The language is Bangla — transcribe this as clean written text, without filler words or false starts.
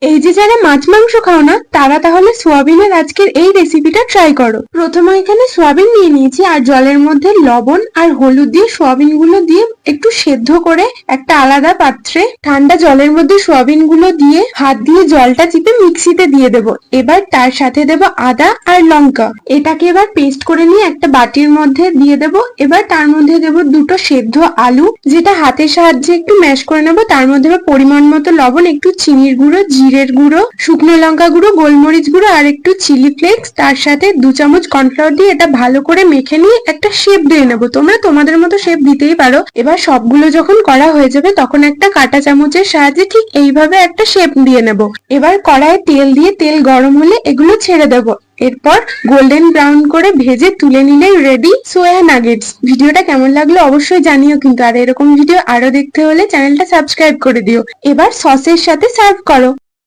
এই যে যারা মাছ মাংস খাও না তারা তাহলে সোয়াবিনের আজকের এই রেসিপিটা ট্রাই করো। প্রথমে এখানে সোয়াবিন নিয়ে নিয়েছি আর জলের মধ্যে লবণ আর হলুদ দিয়ে সোয়াবিন গুলো দিয়ে একটু সেদ্ধ করে একটা আলাদা পাত্রে ঠান্ডা জলের মধ্যে সোয়াবিন গুলো দিয়ে হাত দিয়ে জলটা চিপে মিক্সিতে দিয়ে দেবো। এবার তার সাথে দেব আদা আর লঙ্কা, এটাকে এবার পেস্ট করে নিয়ে একটা বাটির মধ্যে দিয়ে দেব। এবার তার মধ্যে দেব দুটো সেদ্ধ আলু, যেটা হাতের সাহায্যে একটু ম্যাশ করে নেবো। তার মধ্যে পরিমাণ মতো লবণ, একটু চিনির গুঁড়ো, জিরের গুঁড়ো, শুকনো লঙ্কা গুঁড়ো, গোলমরিচ গুঁড়ো আর একটু চিলি ফ্লেক্স, তার সাথে 2 চামচ কর্নফ্লাওয়ার দিয়ে এটা ভালো করে মেখে নিয়ে একটা শেপ দিয়ে নেবো। তোমরা তোমাদের মতো শেপ দিতেই পারো। এবার সবগুলো যখন করা হয়ে যাবে তখন একটা কাঁটা চামচের সাহায্যে ঠিক এইভাবে একটা শেপ দিয়ে নেব। এবার কড়াইয়ে তেল দিয়ে তেল গরম হলে এগুলো ছেড়ে দেবো। এরপর গোল্ডেন ব্রাউন করে ভেজে তুলে নিলেই রেডি সোয়া নাগেটস। ভিডিওটা কেমন লাগলো অবশ্যই জানিও কিন্তু, আর এরকম ভিডিও আরো দেখতে হলে চ্যানেলটা সাবস্ক্রাইব করে দিও। এবার সসের সাথে সার্ভ করো।